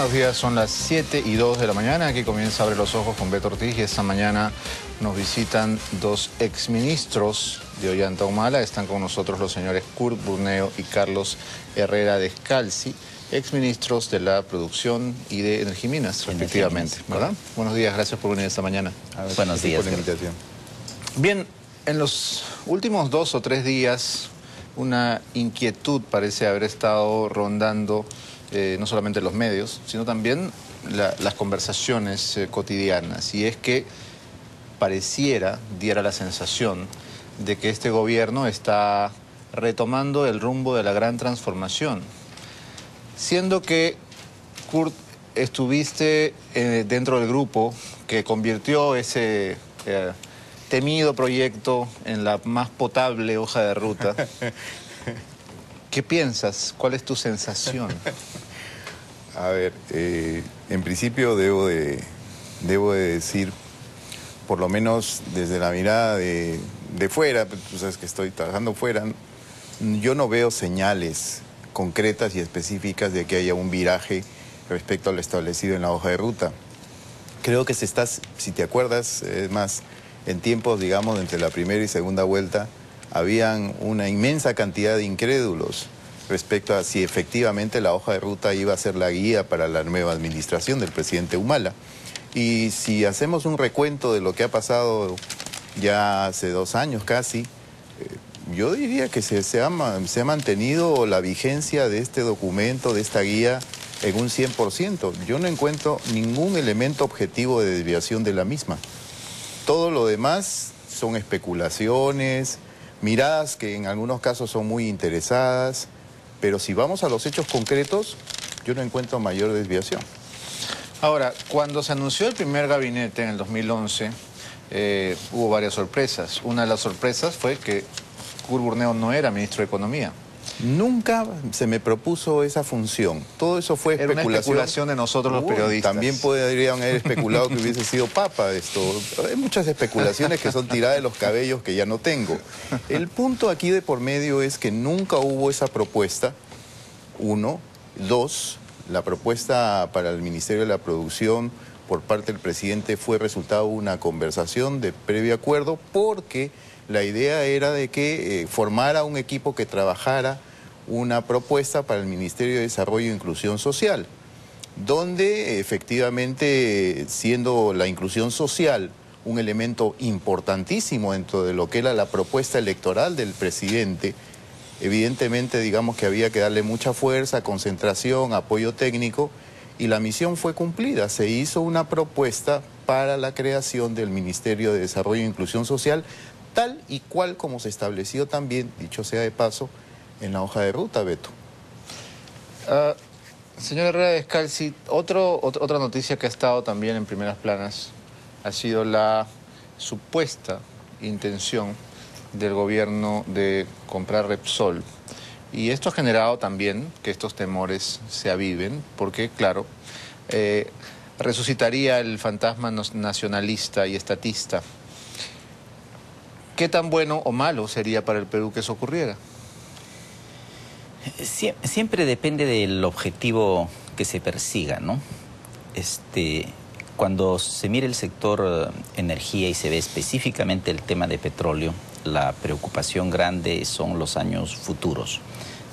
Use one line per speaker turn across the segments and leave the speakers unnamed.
Buenos días, son las 7:02 de la mañana. Aquí comienza Abre los Ojos con Beto Ortiz y esta mañana nos visitan dos exministros de Ollanta-Humala. Están con nosotros los señores Kurt Burneo y Carlos Herrera Descalzi, exministros de la Producción y de Energiminas, respectivamente, ¿verdad? Buenos días, gracias por venir esta mañana.
Buenos días.
Por la invitación. Bien, en los últimos 2 o 3 días, una inquietud parece haber estado rondando no solamente los medios, sino también las conversaciones cotidianas. Y es que pareciera, diera la sensación, de que este gobierno está retomando el rumbo de la gran transformación. Siendo que, Kurt, estuviste dentro del grupo que convirtió ese temido proyecto en la más potable hoja de ruta. ¿Qué piensas? ¿Cuál es tu sensación?
A ver, en principio debo de decir, por lo menos desde la mirada de fuera, tú sabes que estoy trabajando fuera, yo no veo señales concretas y específicas de que haya un viraje respecto a lo establecido en la hoja de ruta. Creo que si te acuerdas, es más, en tiempos, digamos, entre la primera y segunda vuelta, habían una inmensa cantidad de incrédulos respecto a si efectivamente la hoja de ruta iba a ser la guía para la nueva administración del presidente Humala. Y si hacemos un recuento de lo que ha pasado ya hace 2 años casi, yo diría que se ha mantenido la vigencia de este documento, de esta guía, en un 100%. Yo no encuentro ningún elemento objetivo de desviación de la misma. Todo lo demás son especulaciones, miradas que en algunos casos son muy interesadas, pero si vamos a los hechos concretos, yo no encuentro mayor desviación.
Ahora, cuando se anunció el primer gabinete en el 2011, hubo varias sorpresas. Una de las sorpresas fue que Kurt Burneo no era ministro de Economía.
Nunca se me propuso esa función. Todo eso fue especulación.
Era una especulación de nosotros los periodistas.
También podrían haber especulado que hubiese sido papa esto. Hay muchas especulaciones que son tiradas de los cabellos que ya no tengo. El punto aquí de por medio es que nunca hubo esa propuesta, 1. 2, la propuesta para el Ministerio de la Producción por parte del presidente fue resultado de una conversación de previo acuerdo, porque la idea era de que formara un equipo que trabajara una propuesta para el Ministerio de Desarrollo e Inclusión Social, donde efectivamente, siendo la inclusión social un elemento importantísimo dentro de lo que era la propuesta electoral del presidente, evidentemente digamos que había que darle mucha fuerza, concentración, apoyo técnico, y la misión fue cumplida. Se hizo una propuesta para la creación del Ministerio de Desarrollo e Inclusión Social, tal y cual como se estableció también, dicho sea de paso, en la hoja de ruta, Beto.
Señor Herrera Descalzi, otra noticia que ha estado también en primeras planas ha sido la supuesta intención del gobierno de comprar Repsol. Y esto ha generado también que estos temores se aviven, porque, claro, resucitaría el fantasma nacionalista y estatista. ¿Qué tan bueno o malo sería para el Perú que eso ocurriera?
Siempre depende del objetivo que se persiga, ¿no? Cuando se mira el sector energía y se ve específicamente el tema de petróleo, la preocupación grande son los años futuros.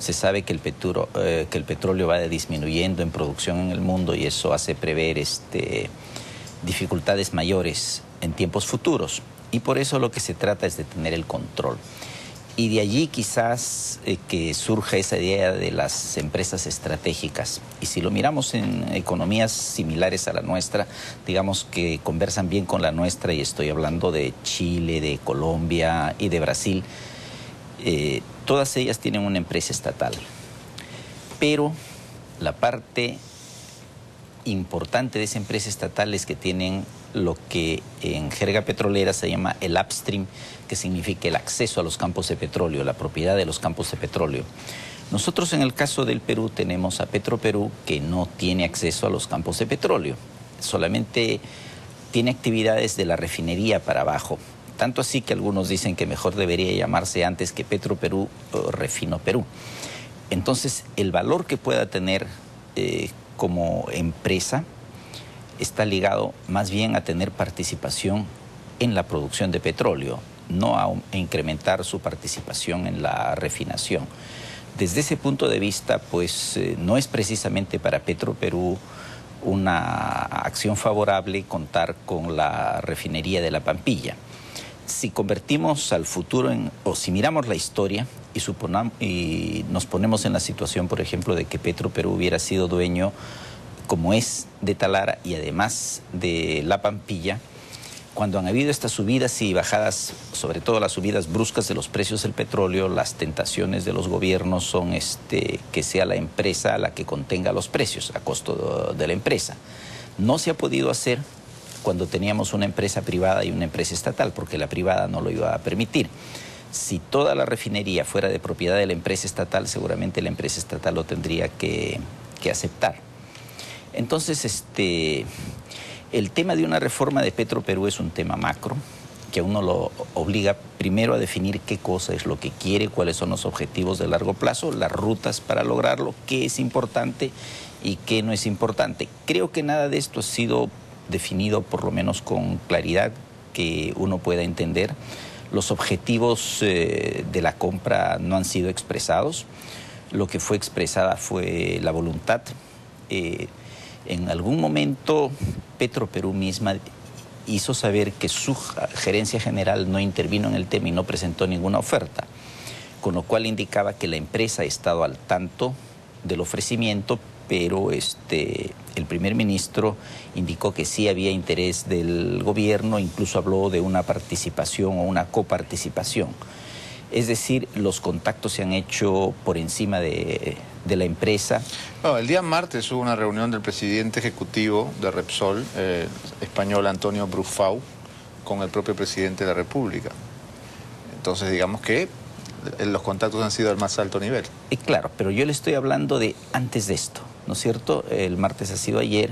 Se sabe que el petróleo va disminuyendo en producción en el mundo y eso hace prever dificultades mayores en tiempos futuros. Y por eso lo que se trata es de tener el control. Y de allí quizás que surja esa idea de las empresas estratégicas. Y si lo miramos en economías similares a la nuestra, digamos que conversan bien con la nuestra, y estoy hablando de Chile, de Colombia y de Brasil, todas ellas tienen una empresa estatal. Pero la parte importante de esa empresa estatal es que tienen lo que en jerga petrolera se llama el upstream, que significa el acceso a los campos de petróleo, la propiedad de los campos de petróleo. Nosotros en el caso del Perú tenemos a Petroperú, que no tiene acceso a los campos de petróleo, solamente tiene actividades de la refinería para abajo. Tanto así que algunos dicen que mejor debería llamarse antes que Petroperú, Refino Perú. Entonces, el valor que pueda tener como empresa está ligado más bien a tener participación en la producción de petróleo, no a incrementar su participación en la refinación. Desde ese punto de vista, pues no es precisamente para Petroperú una acción favorable contar con la refinería de La Pampilla. Si convertimos al futuro o si miramos la historia y nos ponemos en la situación, por ejemplo, de que Petroperú hubiera sido dueño, como es, de Talara y además de La Pampilla, cuando han habido estas subidas y bajadas, sobre todo las subidas bruscas de los precios del petróleo, las tentaciones de los gobiernos son que sea la empresa la que contenga los precios a costo de la empresa. No se ha podido hacer cuando teníamos una empresa privada y una empresa estatal, porque la privada no lo iba a permitir. Si toda la refinería fuera de propiedad de la empresa estatal, seguramente la empresa estatal lo tendría que aceptar. Entonces, el tema de una reforma de Petroperú es un tema macro, que a uno lo obliga primero a definir qué cosa es lo que quiere, cuáles son los objetivos de largo plazo, las rutas para lograrlo, qué es importante y qué no es importante. Creo que nada de esto ha sido definido, por lo menos con claridad, que uno pueda entender. Los objetivos de la compra no han sido expresados. Lo que fue expresada fue la voluntad. En algún momento Petroperú misma hizo saber que su gerencia general no intervino en el tema y no presentó ninguna oferta, con lo cual indicaba que la empresa ha estado al tanto del ofrecimiento, pero el primer ministro indicó que sí había interés del gobierno, incluso habló de una participación o una coparticipación. Es decir, los contactos se han hecho por encima de la empresa.
No, el día martes hubo una reunión del presidente ejecutivo de Repsol, español Antonio Brufau, con el propio presidente de la República. Entonces, digamos que los contactos han sido al más alto nivel.
Claro, pero yo le estoy hablando de antes de esto, ¿no es cierto? El martes ha sido ayer,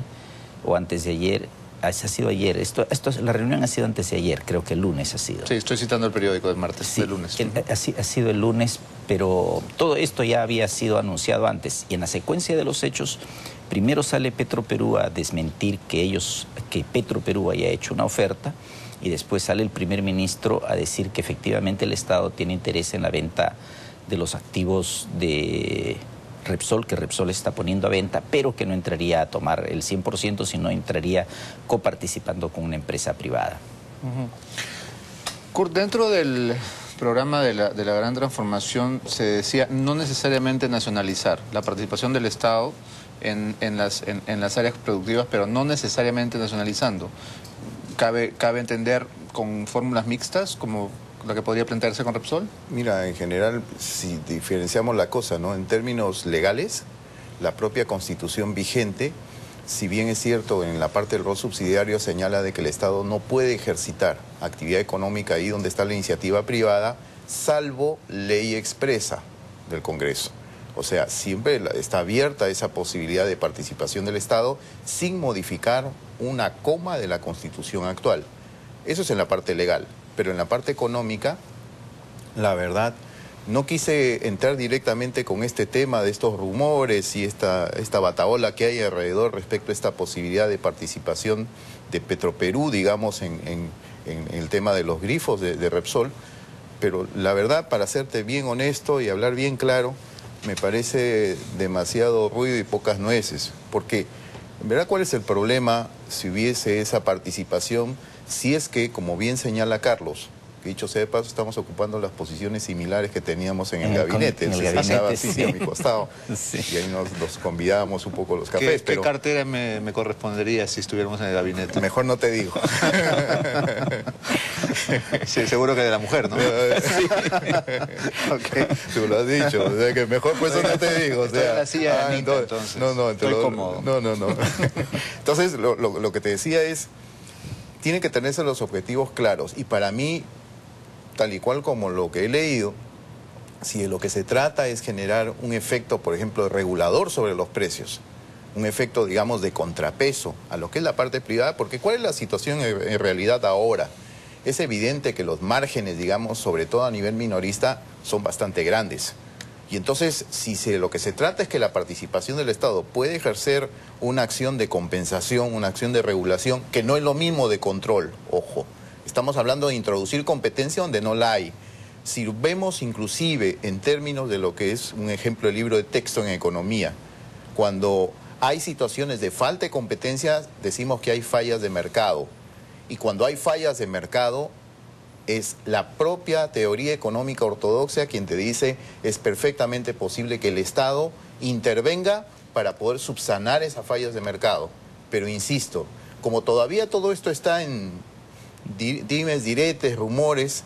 o antes de ayer. Ha sido ayer. La reunión ha sido antes de ayer, creo que el lunes ha sido.
Sí, estoy citando el periódico del martes,
sí,
del lunes.
Ha sido el lunes, pero todo esto ya había sido anunciado antes. Y en la secuencia de los hechos, primero sale Petroperú a desmentir que Petroperú haya hecho una oferta, y después sale el primer ministro a decir que efectivamente el Estado tiene interés en la venta de los activos de Repsol, que Repsol está poniendo a venta, pero que no entraría a tomar el 100%, sino entraría coparticipando con una empresa privada.
Kurt, dentro del programa de la gran transformación se decía no necesariamente nacionalizar la participación del Estado en las áreas productivas, pero no necesariamente nacionalizando. ¿Cabe entender con fórmulas mixtas como la que podría plantearse con Repsol?
Mira, en general, si diferenciamos la cosa, ¿no? En términos legales, la propia Constitución vigente, si bien es cierto, en la parte del rol subsidiario señala de que el Estado no puede ejercitar actividad económica ahí donde está la iniciativa privada, salvo ley expresa del Congreso. O sea, siempre está abierta esa posibilidad de participación del Estado sin modificar una coma de la Constitución actual. Eso es en la parte legal. Pero en la parte económica, la verdad, no quise entrar directamente con este tema de estos rumores y esta batahola que hay alrededor respecto a esta posibilidad de participación de Petroperú, digamos, en el tema de los grifos de Repsol. Pero la verdad, para serte bien honesto y hablar bien claro, me parece demasiado ruido y pocas nueces. Porque, en verdad, ¿cuál es el problema si hubiese esa participación? Si es que, como bien señala Carlos, que dicho sea de paso, estamos ocupando las posiciones similares que teníamos en el gabinete.
En el
gabinete,
gabinete,
así,
sí.
A mi costado.
Sí.
Y ahí nos convidábamos un poco los cafés.
¿Qué cartera me correspondería si estuviéramos en el gabinete?
Mejor no te digo.
Sí, seguro que de la mujer, ¿no?
Sí. Okay. Tú lo has dicho. O sea, que mejor pues eso no te digo. O sea,
estoy en la silla de Anita, entonces.
No,
estoy cómodo.
No. Entonces, lo que te decía es, tienen que tenerse los objetivos claros. Y para mí, tal y cual como lo que he leído, si de lo que se trata es generar un efecto, por ejemplo, regulador sobre los precios, un efecto, digamos, de contrapeso a lo que es la parte privada, porque ¿cuál es la situación en realidad ahora? Es evidente que los márgenes, digamos, sobre todo a nivel minorista, son bastante grandes. Y entonces, lo que se trata es que la participación del Estado puede ejercer una acción de compensación, una acción de regulación, que no es lo mismo de control, ojo. Estamos hablando de introducir competencia donde no la hay. Si vemos inclusive en términos de lo que es un ejemplo de libro de texto en economía, cuando hay situaciones de falta de competencia, decimos que hay fallas de mercado. Y cuando hay fallas de mercado, es la propia teoría económica ortodoxa quien te dice es perfectamente posible que el Estado intervenga para poder subsanar esas fallas de mercado. Pero insisto, como todavía todo esto está en dimes, diretes, rumores,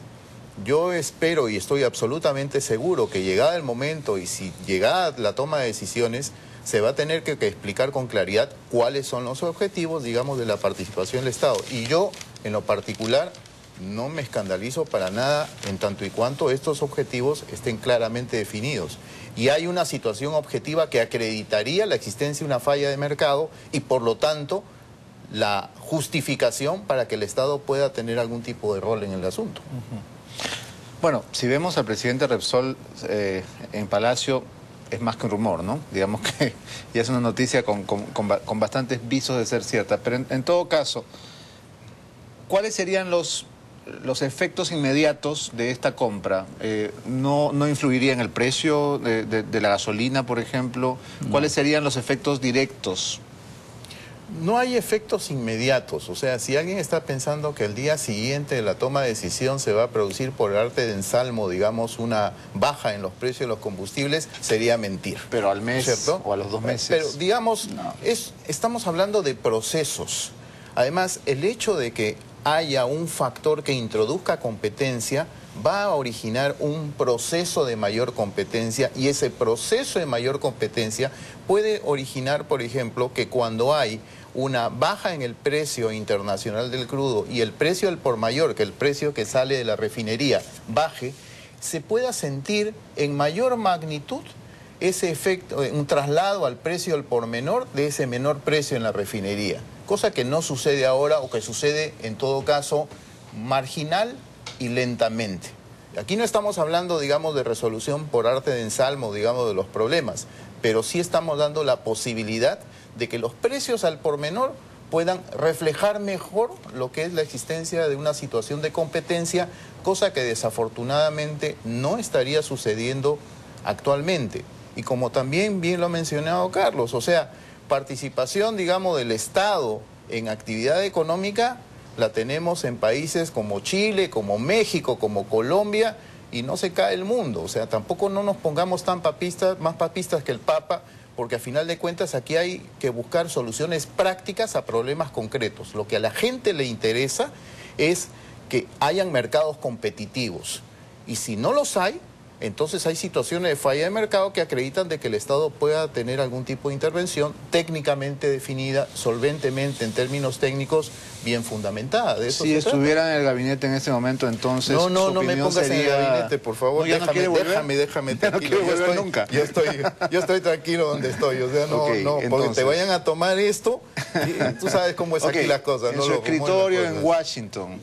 yo espero y estoy absolutamente seguro que llegada el momento y si llegada la toma de decisiones, se va a tener que explicar con claridad cuáles son los objetivos, digamos, de la participación del Estado. Y yo, en lo particular, no me escandalizo para nada en tanto y cuanto estos objetivos estén claramente definidos. Y hay una situación objetiva que acreditaría la existencia de una falla de mercado y, por lo tanto, la justificación para que el Estado pueda tener algún tipo de rol en el asunto.
Bueno, si vemos al presidente Repsol en Palacio, es más que un rumor, ¿no? Digamos que ya es una noticia con bastantes visos de ser cierta. Pero en todo caso, ¿cuáles serían los efectos inmediatos de esta compra? ¿No influiría en el precio de la gasolina, por ejemplo? ¿Cuáles serían los efectos directos?
No hay efectos inmediatos. O sea, si alguien está pensando que el día siguiente de la toma de decisión se va a producir por arte de ensalmo, digamos, una baja en los precios de los combustibles, sería mentir.
Pero al mes, ¿cierto? O a los 2 meses.
Pero, digamos,
no.
Estamos hablando de procesos. Además, el hecho de que haya un factor que introduzca competencia va a originar un proceso de mayor competencia y ese proceso de mayor competencia puede originar, por ejemplo, que cuando hay una baja en el precio internacional del crudo y el precio del por mayor, que el precio que sale de la refinería, baje, se pueda sentir en mayor magnitud ese efecto, un traslado al precio del por menor de ese menor precio en la refinería. Cosa que no sucede ahora o que sucede en todo caso marginal y lentamente. Aquí no estamos hablando, digamos, de resolución por arte de ensalmo, digamos, de los problemas, pero sí estamos dando la posibilidad de que los precios al por menor puedan reflejar mejor lo que es la existencia de una situación de competencia, cosa que desafortunadamente no estaría sucediendo actualmente. Y como también bien lo ha mencionado Carlos, o sea, participación, digamos, del Estado en actividad económica la tenemos en países como Chile, como México, como Colombia, y no se cae el mundo. O sea, tampoco no nos pongamos tan papistas, más papistas que el Papa, porque a final de cuentas aquí hay que buscar soluciones prácticas a problemas concretos. Lo que a la gente le interesa es que hayan mercados competitivos. Y si no los hay, entonces hay situaciones de falla de mercado que acreditan de que el Estado pueda tener algún tipo de intervención técnicamente definida, solventemente en términos técnicos, bien fundamentada. De eso
si estuviera en el gabinete en ese momento, entonces
no me pongas
sería...
en el gabinete, por favor.
No,
déjame tranquilo.
Nunca.
Yo estoy tranquilo donde estoy. O sea, porque
entonces...
te vayan a tomar esto, y tú sabes cómo es aquí las cosas.
En su escritorio en Washington,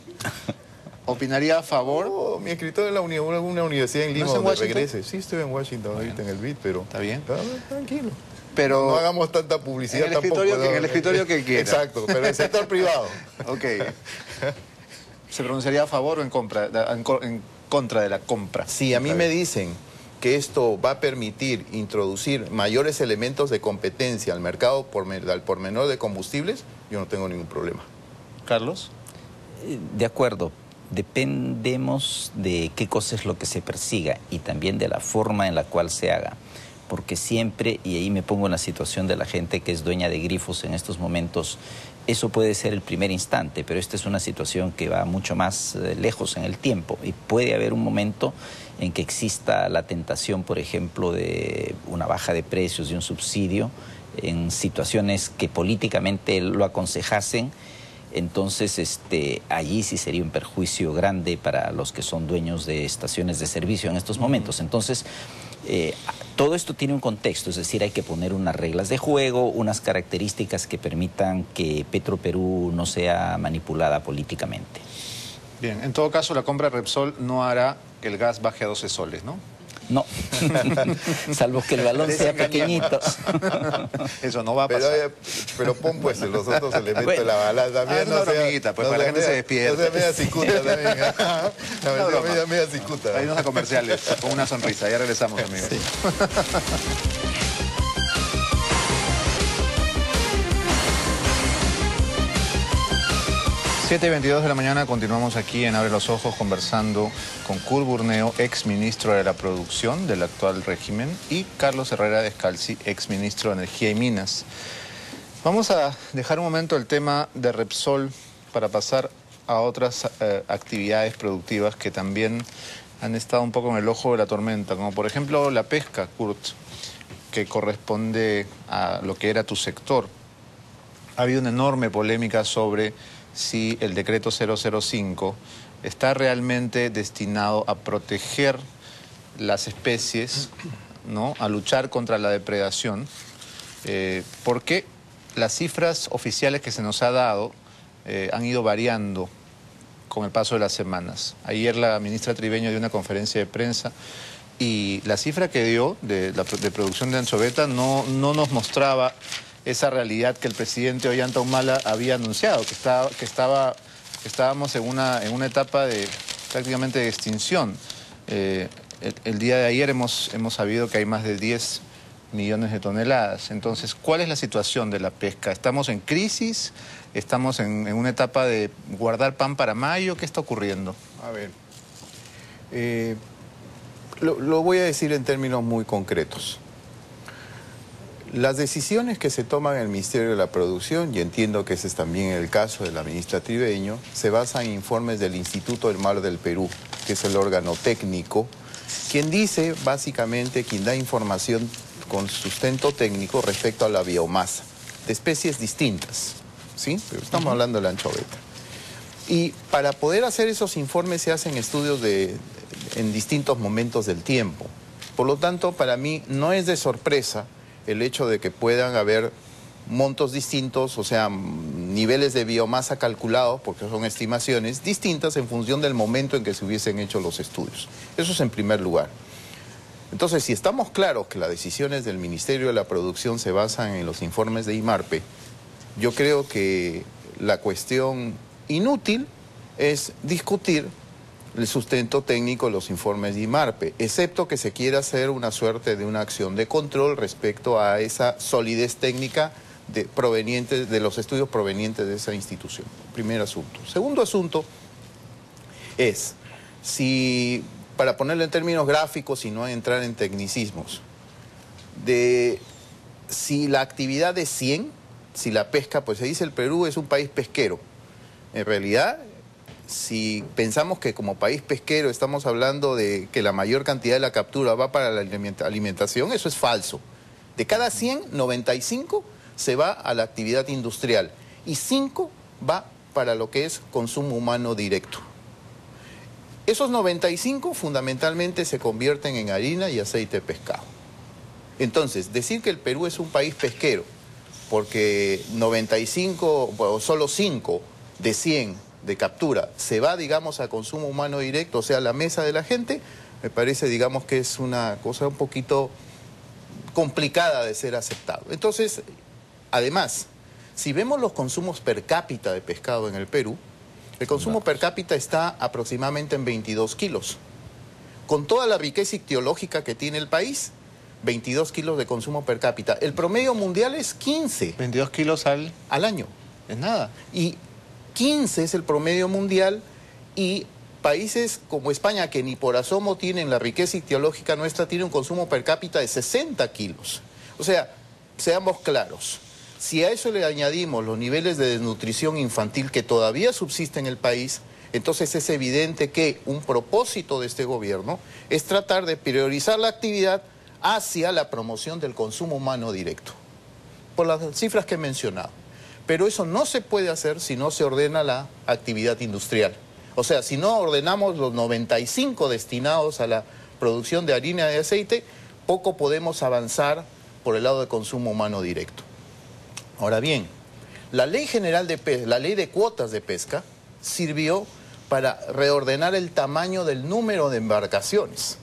¿opinaría a favor?
No, mi escritorio es una universidad en Lima,
¿No es en
donde
Washington?
regrese. Sí, estoy en Washington ahorita en el BID, pero...
¿Está bien?
Tranquilo.
Pero
no hagamos tanta publicidad
en el escritorio
tampoco.
En el escritorio que quiera.
Exacto, pero en el sector privado.
Ok. ¿Se pronunciaría a favor o en contra de la compra?
Si a mí me dicen que esto va a permitir introducir mayores elementos de competencia al mercado al por menor de combustibles, yo no tengo ningún problema.
¿Carlos?
De acuerdo. Dependemos de qué cosa es lo que se persiga y también de la forma en la cual se haga. Porque siempre, y ahí me pongo en la situación de la gente que es dueña de grifos en estos momentos, eso puede ser el primer instante, pero esta es una situación que va mucho más lejos en el tiempo y puede haber un momento en que exista la tentación, por ejemplo, de una baja de precios, de un subsidio, en situaciones que políticamente lo aconsejasen. Entonces, allí sí sería un perjuicio grande para los que son dueños de estaciones de servicio en estos momentos. Entonces, todo esto tiene un contexto, es decir, hay que poner unas reglas de juego, unas características que permitan que Petroperú no sea manipulada políticamente.
Bien, en todo caso, la compra de Repsol no hará que el gas baje a 12 soles, ¿no?
No, salvo que el balón sea pequeñito.
Eso no va a pasar.
Pero pon pues los otros elementos de la balanza.
También no sea, bromiguita, pues, para la gente se despierte.
No sea media cicuta también. Media cicuta.
Hay unos comerciales con una sonrisa. Ya regresamos, amigos. Sí. 7:22 de la mañana, continuamos aquí en Abre los Ojos conversando con Kurt Burneo, ex ministro de la Producción del actual régimen, y Carlos Herrera Descalzi, ex ministro de Energía y Minas. Vamos a dejar un momento el tema de Repsol para pasar a otras actividades productivas que también han estado un poco en el ojo de la tormenta, como por ejemplo la pesca, Kurt, que corresponde a lo que era tu sector. Ha habido una enorme polémica sobre si el decreto 005 está realmente destinado a proteger las especies, ¿no?, a luchar contra la depredación, porque las cifras oficiales que se nos ha dado han ido variando con el paso de las semanas. Ayer la ministra Tribeño dio una conferencia de prensa y la cifra que dio de producción de anchoveta no nos mostraba esa realidad que el presidente Ollanta Humala había anunciado, que estábamos en una etapa de prácticamente de extinción. El día de ayer hemos sabido que hay más de 10 millones de toneladas. Entonces, ¿cuál es la situación de la pesca? ¿Estamos en crisis? ¿Estamos en una etapa de guardar pan para mayo? ¿Qué está ocurriendo?
A ver, lo voy a decir en términos muy concretos. Las decisiones que se toman en el Ministerio de la Producción, y entiendo que ese es también el caso de la ministra Tribeño, se basan en informes del Instituto del Mar del Perú, que es el órgano técnico, quien dice, básicamente, quien da información con sustento técnico respecto a la biomasa, de especies distintas, ¿sí? Pero estamos hablando de la anchoveta. Y para poder hacer esos informes se hacen estudios en distintos momentos del tiempo. Por lo tanto, para mí no es de sorpresa el hecho de que puedan haber montos distintos, o sea, niveles de biomasa calculados, porque son estimaciones distintas en función del momento en que se hubiesen hecho los estudios. Eso es en primer lugar. Entonces, si estamos claros que las decisiones del Ministerio de la Producción se basan en los informes de IMARPE, yo creo que la cuestión inútil es discutir el sustento técnico de los informes de IMARPE, excepto que se quiera hacer una suerte de una acción de control respecto a esa solidez técnica proveniente de los estudios provenientes de esa institución. Primer asunto. Segundo asunto es, para ponerlo en términos gráficos y no entrar en tecnicismos, si la actividad es 100, si la pesca, pues se dice el Perú es un país pesquero. En realidad, si pensamos que como país pesquero estamos hablando de que la mayor cantidad de la captura va para la alimentación, eso es falso. De cada 100, 95 se va a la actividad industrial y 5 va para lo que es consumo humano directo. Esos 95 fundamentalmente se convierten en harina y aceite de pescado. Entonces, decir que el Perú es un país pesquero porque 95 o solo 5 de 100 de captura se va, digamos, a consumo humano directo, o sea, a la mesa de la gente, me parece, digamos, que es una cosa un poquito complicada de ser aceptado. Entonces, además, si vemos los consumos per cápita de pescado en el Perú, el consumo per cápita está aproximadamente en 22 kilos. Con toda la riqueza ictiológica que tiene el país, 22 kilos de consumo per cápita. El promedio mundial es 15.
22 kilos al
año.
Es nada.
Y 15 es el promedio mundial, y países como España, que ni por asomo tienen la riqueza ictiológica nuestra, tiene un consumo per cápita de 60 kilos. O sea, seamos claros, si a eso le añadimos los niveles de desnutrición infantil que todavía subsisten en el país, entonces es evidente que un propósito de este gobierno es tratar de priorizar la actividad hacia la promoción del consumo humano directo, por las cifras que he mencionado. Pero eso no se puede hacer si no se ordena la actividad industrial. O sea, si no ordenamos los 95 destinados a la producción de harina y de aceite, poco podemos avanzar por el lado de consumo humano directo. Ahora bien, la Ley General de Pesca, la Ley de Cuotas de Pesca, sirvió para reordenar el tamaño del número de embarcaciones.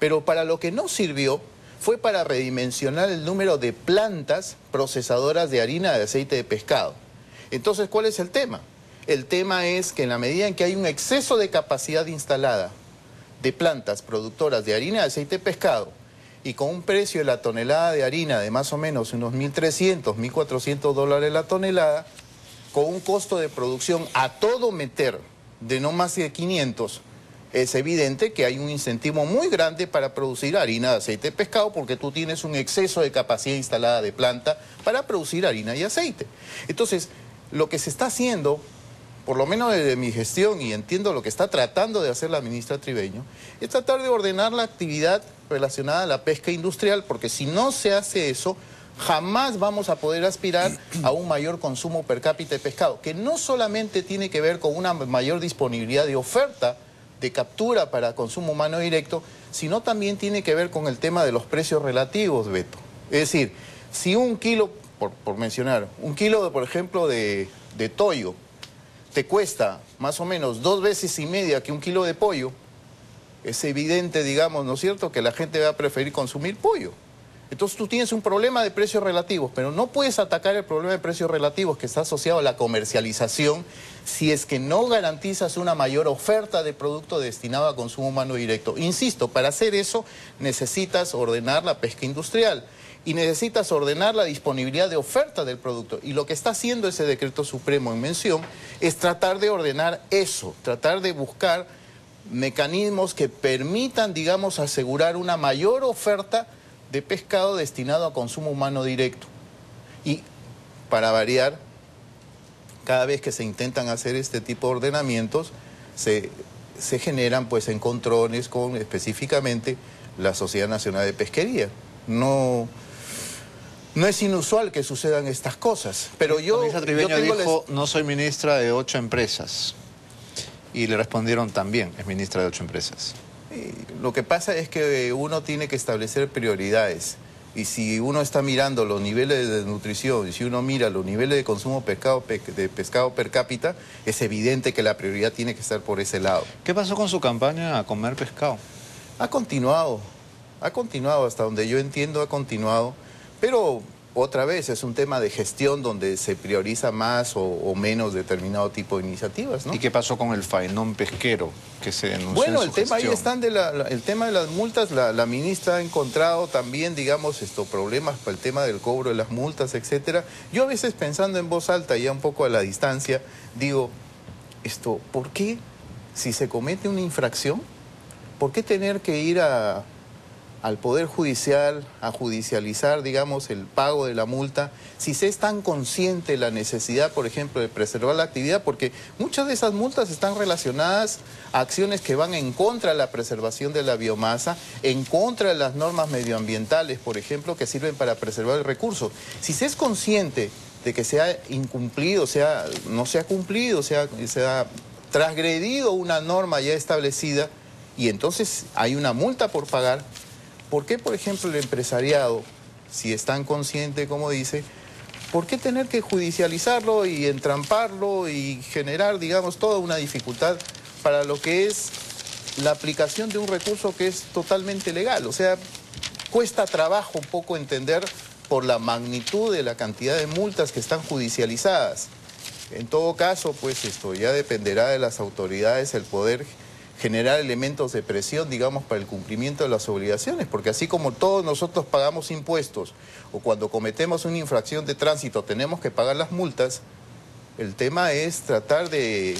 Pero para lo que no sirvió fue para redimensionar el número de plantas procesadoras de harina de aceite de pescado. Entonces, ¿cuál es el tema? El tema es que en la medida en que hay un exceso de capacidad instalada de plantas productoras de harina de aceite de pescado y con un precio de la tonelada de harina de más o menos unos $1.300, $1.400 la tonelada, con un costo de producción a todo meter de no más de 500, es evidente que hay un incentivo muy grande para producir harina de aceite de pescado porque tú tienes un exceso de capacidad instalada de planta para producir harina y aceite. Entonces, lo que se está haciendo, por lo menos desde mi gestión, y entiendo lo que está tratando de hacer la ministra Tribeño, es tratar de ordenar la actividad relacionada a la pesca industrial, porque si no se hace eso, jamás vamos a poder aspirar a un mayor consumo per cápita de pescado, que no solamente tiene que ver con una mayor disponibilidad de oferta de captura para consumo humano directo, sino también tiene que ver con el tema de los precios relativos, Beto. Es decir, si un kilo, por mencionar, un kilo, por ejemplo, de toyo, te cuesta más o menos 2,5 veces que un kilo de pollo, es evidente, digamos, ¿no es cierto?, que la gente va a preferir consumir pollo. Entonces tú tienes un problema de precios relativos, pero no puedes atacar el problema de precios relativos que está asociado a la comercialización si es que no garantizas una mayor oferta de producto destinado a consumo humano directo. Insisto, para hacer eso necesitas ordenar la pesca industrial y necesitas ordenar la disponibilidad de oferta del producto. Y lo que está haciendo ese decreto supremo en mención es tratar de ordenar eso, tratar de buscar mecanismos que permitan, digamos, asegurar una mayor oferta de pescado destinado a consumo humano directo. Y, para variar, cada vez que se intentan hacer este tipo de ordenamientos, se generan pues encontrones con específicamente la Sociedad Nacional de Pesquería. No es inusual que sucedan estas cosas, pero
La ministra Tribeño dijo, no soy ministra de 8 empresas. Y le respondieron también, es ministra de 8 empresas.
Lo que pasa es que uno tiene que establecer prioridades. Y si uno está mirando los niveles de nutrición, y si uno mira los niveles de consumo de pescado per cápita, es evidente que la prioridad tiene que estar por ese lado.
¿Qué pasó con su campaña a comer pescado?
Ha continuado, hasta donde yo entiendo ha continuado, pero otra vez es un tema de gestión donde se prioriza más o menos determinado tipo de iniciativas, ¿no?
¿Y qué pasó con el faenón pesquero que se denunció?
Bueno,
en su
el tema
gestión?
ahí están el tema de las multas. La ministra ha encontrado también, digamos, problemas para el tema del cobro de las multas, etcétera. Yo a veces pensando en voz alta, ya un poco a la distancia, digo, ¿por qué si se comete una infracción, por qué tener que ir al Poder Judicial a judicializar, digamos, el pago de la multa, si se es tan consciente la necesidad, por ejemplo, de preservar la actividad? Porque muchas de esas multas están relacionadas a acciones que van en contra de la preservación de la biomasa, en contra de las normas medioambientales, por ejemplo, que sirven para preservar el recurso. Si se es consciente de que se ha incumplido, no se ha cumplido, se ha transgredido una norma ya establecida, y entonces hay una multa por pagar, ¿por qué, por ejemplo, el empresariado, si es tan consciente como dice, por qué tener que judicializarlo y entramparlo y generar, digamos, toda una dificultad para lo que es la aplicación de un recurso que es totalmente legal? O sea, cuesta trabajo un poco entender por la magnitud de la cantidad de multas que están judicializadas. En todo caso, pues esto ya dependerá de las autoridades el poder generar elementos de presión, digamos, para el cumplimiento de las obligaciones, porque así como todos nosotros pagamos impuestos, o cuando cometemos una infracción de tránsito tenemos que pagar las multas, el tema es tratar de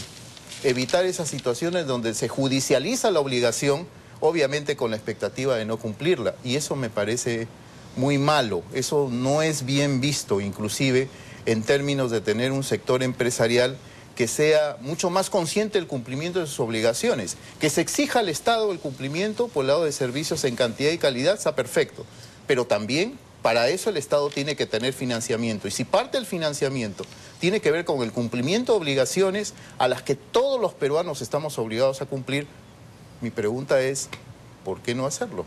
evitar esas situaciones donde se judicializa la obligación, obviamente con la expectativa de no cumplirla, y eso me parece muy malo, eso no es bien visto, inclusive en términos de tener un sector empresarial que sea mucho más consciente del cumplimiento de sus obligaciones. Que se exija al Estado el cumplimiento por el lado de servicios en cantidad y calidad está perfecto, pero también para eso el Estado tiene que tener financiamiento, y si parte del financiamiento tiene que ver con el cumplimiento de obligaciones a las que todos los peruanos estamos obligados a cumplir, mi pregunta es, ¿por qué no hacerlo?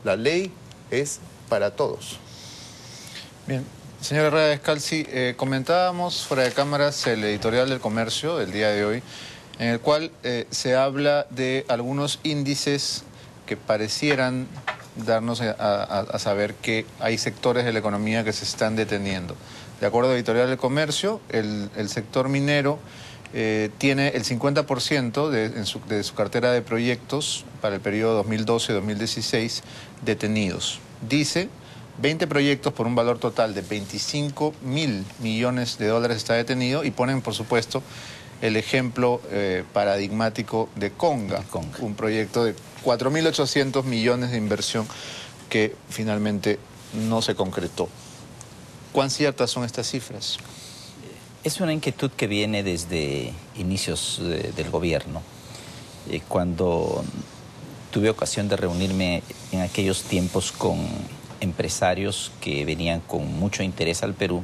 La ley es para todos.
Bien. Señora Herrera Descalzi, comentábamos fuera de cámaras el editorial del Comercio del día de hoy, en el cual se habla de algunos índices que parecieran darnos a saber que hay sectores de la economía que se están deteniendo. De acuerdo a Editorial del Comercio, el sector minero tiene el 50% de su cartera de proyectos para el periodo 2012-2016 detenidos. Dice, 20 proyectos por un valor total de 25.000 millones de dólares está detenido, y ponen, por supuesto, el ejemplo paradigmático de Conga, un proyecto de 4.800 millones de inversión que finalmente no se concretó. ¿Cuán ciertas son estas cifras?
Es una inquietud que viene desde inicios del gobierno. Cuando tuve ocasión de reunirme en aquellos tiempos con empresarios que venían con mucho interés al Perú,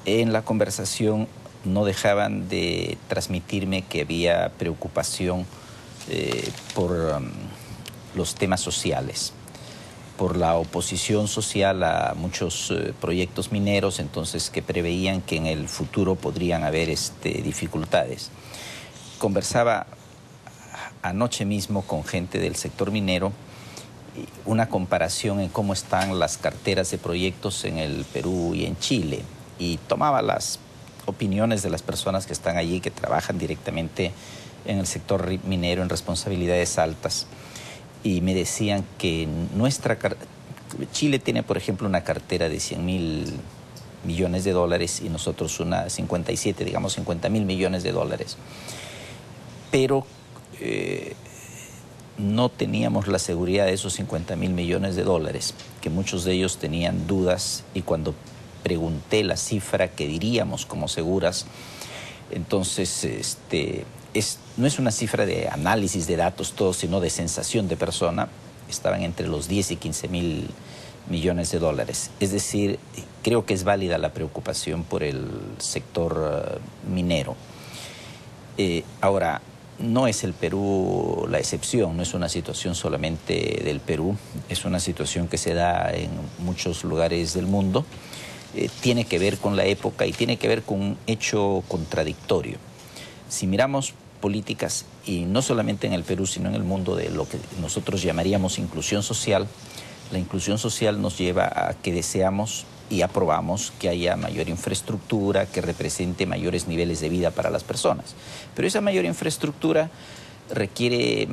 en la conversación no dejaban de transmitirme que había preocupación por los temas sociales, por la oposición social a muchos proyectos mineros, entonces que preveían que en el futuro podrían haber dificultades. Conversaba anoche mismo con gente del sector minero, una comparación en cómo están las carteras de proyectos en el Perú y en Chile, y tomaba las opiniones de las personas que están allí, que trabajan directamente en el sector minero en responsabilidades altas, y me decían que Chile tiene, por ejemplo, una cartera de 100.000 millones de dólares y nosotros una 57, digamos 50.000 millones de dólares. Pero no teníamos la seguridad de esos 50.000 millones de dólares, que muchos de ellos tenían dudas, y cuando pregunté la cifra que diríamos como seguras, entonces no es una cifra de análisis de datos todo, sino de sensación de persona, estaban entre los 10 y 15.000 millones de dólares. Es decir, creo que es válida la preocupación por el sector minero. Ahora, no es el Perú la excepción, no es una situación solamente del Perú, es una situación que se da en muchos lugares del mundo. Tiene que ver con la época y tiene que ver con un hecho contradictorio. Si miramos políticas, y no solamente en el Perú, sino en el mundo, de lo que nosotros llamaríamos inclusión social, la inclusión social nos lleva a que deseamos y aprobamos que haya mayor infraestructura, que represente mayores niveles de vida para las personas. Pero esa mayor infraestructura requiere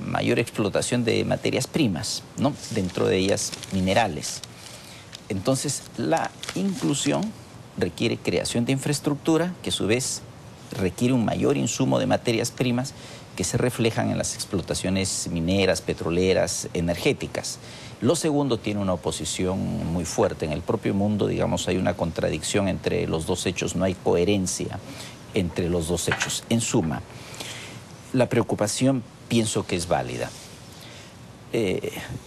mayor explotación de materias primas, ¿no? Dentro de ellas minerales. Entonces, la inclusión requiere creación de infraestructura, que a su vez requiere un mayor insumo de materias primas que se reflejan en las explotaciones mineras, petroleras, energéticas. Lo segundo tiene una oposición muy fuerte. En el propio mundo, digamos, hay una contradicción entre los dos hechos, no hay coherencia entre los dos hechos. En suma, la preocupación pienso que es válida.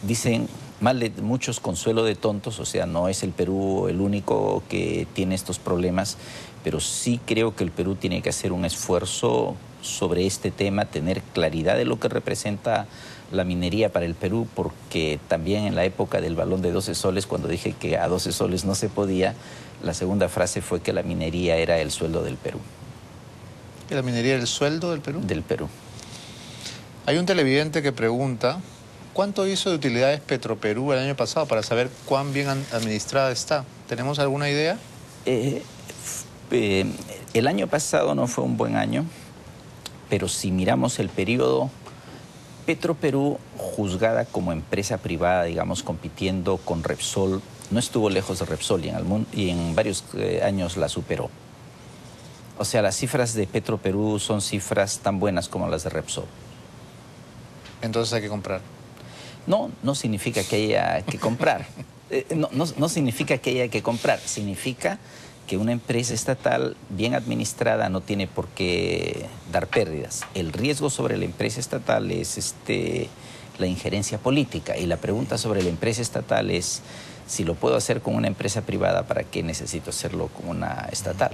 Dicen, mal de muchos, consuelo de tontos, o sea, no es el Perú el único que tiene estos problemas, pero sí creo que el Perú tiene que hacer un esfuerzo sobre este tema, tener claridad de lo que representa la minería para el Perú, porque también en la época del balón de 12 soles, cuando dije que a 12 soles no se podía, la segunda frase fue que la minería era el sueldo del Perú.
¿Y la minería era el sueldo del Perú?
Del Perú.
Hay un televidente que pregunta, ¿cuánto hizo de utilidades Petroperú el año pasado para saber cuán bien administrada está? ¿Tenemos alguna idea?
El año pasado no fue un buen año, pero si miramos el periodo, Petroperú, juzgada como empresa privada, digamos, compitiendo con Repsol, no estuvo lejos de Repsol, y en varios años la superó. O sea, las cifras de Petroperú son cifras tan buenas como las de Repsol.
Entonces hay que comprar.
No significa que haya que comprar. No significa que haya que comprar. Significa que una empresa estatal bien administrada no tiene por qué dar pérdidas. El riesgo sobre la empresa estatal es la injerencia política. Y la pregunta sobre la empresa estatal es, si lo puedo hacer con una empresa privada, ¿para qué necesito hacerlo con una estatal?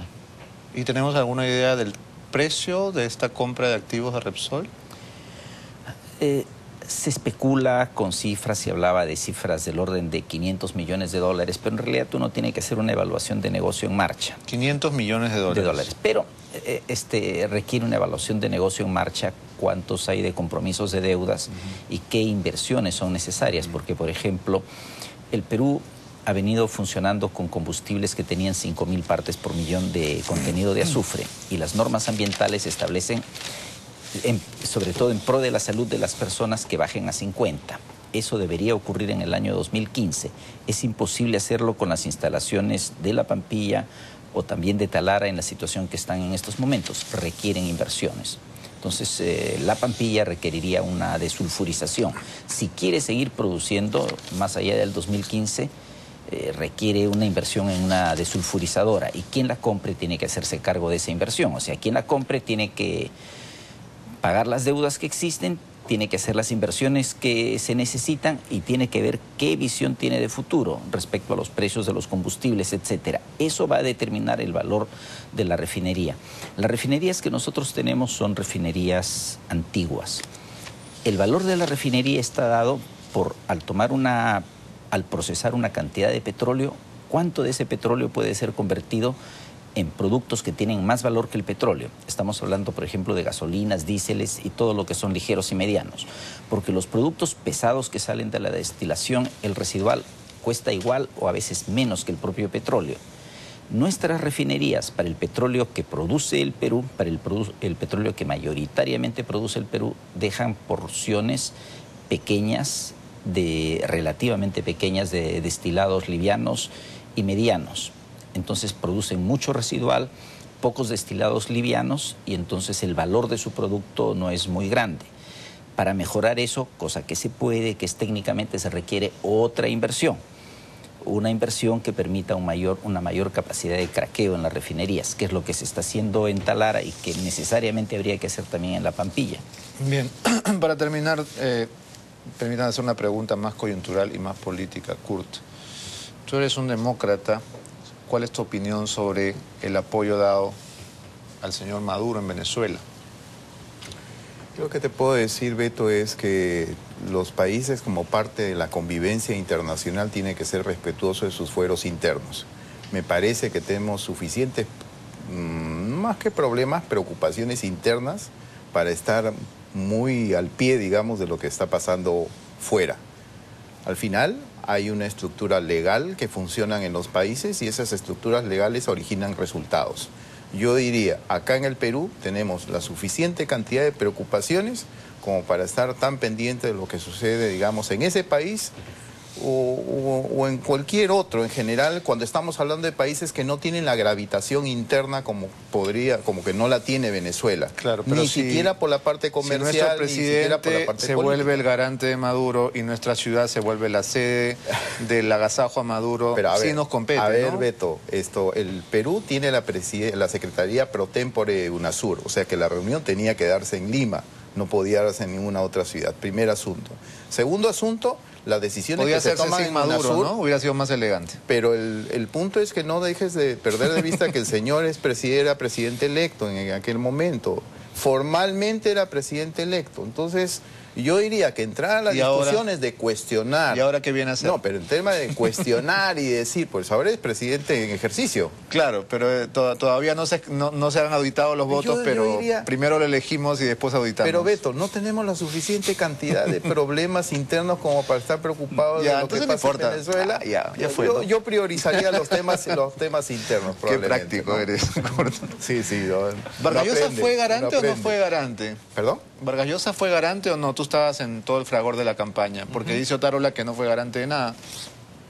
¿Y tenemos alguna idea del precio de esta compra de activos de Repsol?
Se especula con cifras, se hablaba de cifras del orden de 500 millones de dólares, pero en realidad uno tiene que hacer una evaluación de negocio en marcha.
500 millones de dólares.
Pero requiere una evaluación de negocio en marcha cuántos hay de compromisos de deudas y qué inversiones son necesarias, porque, por ejemplo, el Perú ha venido funcionando con combustibles que tenían 5.000 partes por millón de contenido de azufre, y las normas ambientales establecen, sobre todo en pro de la salud de las personas, que bajen a 50. Eso debería ocurrir en el año 2015. Es imposible hacerlo con las instalaciones de La Pampilla o también de Talara en la situación que están en estos momentos. Requieren inversiones. Entonces, La Pampilla requeriría una desulfurización. Si quiere seguir produciendo más allá del 2015, requiere una inversión en una desulfurizadora, y quien la compre tiene que hacerse cargo de esa inversión. O sea, quien la compre tiene que pagar las deudas que existen, tiene que hacer las inversiones que se necesitan y tiene que ver qué visión tiene de futuro respecto a los precios de los combustibles, etcétera. Eso va a determinar el valor de la refinería. Las refinerías que nosotros tenemos son refinerías antiguas. El valor de la refinería está dado por, al procesar una cantidad de petróleo, cuánto de ese petróleo puede ser convertido en productos que tienen más valor que el petróleo. Estamos hablando, por ejemplo, de gasolinas, diéseles y todo lo que son ligeros y medianos. Porque los productos pesados que salen de la destilación, el residual cuesta igual o a veces menos que el propio petróleo. Nuestras refinerías, para el petróleo que produce el Perú, para el petróleo que mayoritariamente produce el Perú, dejan porciones pequeñas, relativamente pequeñas, de destilados livianos y medianos. Entonces producen mucho residual, pocos destilados livianos, y entonces el valor de su producto no es muy grande. Para mejorar eso, cosa que se puede, que es técnicamente, se requiere otra inversión. Una inversión que permita una mayor capacidad de craqueo en las refinerías, que es lo que se está haciendo en Talara y que necesariamente habría que hacer también en La Pampilla.
Bien, para terminar, permítanme hacer una pregunta más coyuntural y más política. Kurt, tú eres un demócrata. ¿Cuál es tu opinión sobre el apoyo dado al señor Maduro en Venezuela?
Lo que te puedo decir, Beto, es que los países, como parte de la convivencia internacional, tienen que ser respetuosos de sus fueros internos. Me parece que tenemos suficientes, más que problemas, preocupaciones internas para estar muy al pie, digamos, de lo que está pasando fuera. Al final hay una estructura legal que funciona en los países y esas estructuras legales originan resultados. Yo diría, acá en el Perú tenemos la suficiente cantidad de preocupaciones como para estar tan pendiente de lo que sucede, digamos, en ese país o en cualquier otro en general, cuando estamos hablando de países que no tienen la gravitación interna como que no la tiene Venezuela.
Claro, pero
ni siquiera por la parte comercial,
si nuestro presidente
ni siquiera por la parte
se
política.
vuelve el garante de Maduro y nuestra ciudad se vuelve la sede del agasajo a Maduro,
pero a ver,
sí nos compete,
a ver,
¿no?
Beto, el Perú tiene la Secretaría Pro Tempore de UNASUR, o sea que la reunión tenía que darse en Lima, no podía darse en ninguna otra ciudad. Primer asunto. Segundo asunto, las decisiones
Podía
que se
hacerse
toman
sin
en
Maduro,
UNASUR,
¿no? Hubiera sido más elegante.
pero el punto es que no dejes de perder de vista que el señor era presidente electo en aquel momento. Formalmente era presidente electo. Entonces, yo diría que entrar a las discusiones de cuestionar.
¿Y ahora qué viene a hacer?
No, pero el tema de cuestionar y decir, pues ahora es presidente en ejercicio.
Claro, pero todavía no se han auditado los votos, pero
diría,
primero lo elegimos y después auditamos.
Pero Beto, no tenemos la suficiente cantidad de problemas internos como para estar preocupados de lo que pasa en Venezuela.
Ya fue.
Yo priorizaría los temas internos,
Qué
probablemente.
práctico,
¿no?
eres.
Sí.
¿Vargas Llosa
aprende,
fue garante o no
aprende.
fue garante?
¿Perdón?
¿Vargas Llosa fue garante o no? Tú estabas en todo el fragor de la campaña, porque dice Otárola que no fue garante de nada.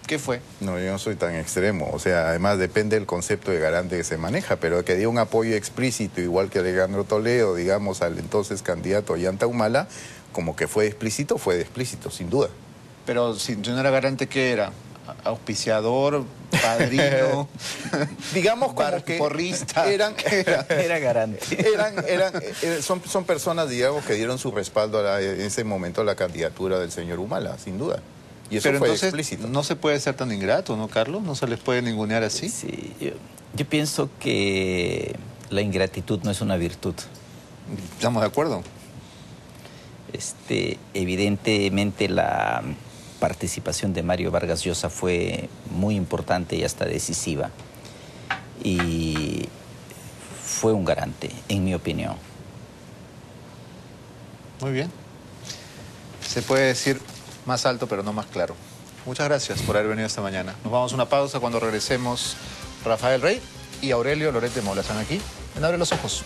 ¿Qué fue?
No, yo no soy tan extremo. O sea, además depende del concepto de garante que se maneja, pero que dio un apoyo explícito, igual que Alejandro Toledo, digamos, al entonces candidato Ollanta Humala, como que fue explícito, sin duda.
Pero si no era garante, ¿qué era? Auspiciador, padrino,
digamos como que
porrista.
Era garante.
Son personas, digamos, que dieron su respaldo en ese momento a la candidatura del señor Humala, sin duda. Y eso
pero
fue
entonces
explícito.
No se puede ser tan ingrato, ¿no, Carlos? ¿No se les puede ningunear así?
Sí, yo pienso que la ingratitud no es una virtud.
¿Estamos de acuerdo?
Evidentemente la participación de Mario Vargas Llosa fue muy importante y hasta decisiva. Y fue un garante, en mi opinión.
Muy bien. Se puede decir más alto, pero no más claro. Muchas gracias por haber venido esta mañana. Nos vamos a una pausa. Cuando regresemos, Rafael Rey y Aurelio Loret de Mola están aquí en Abre los Ojos.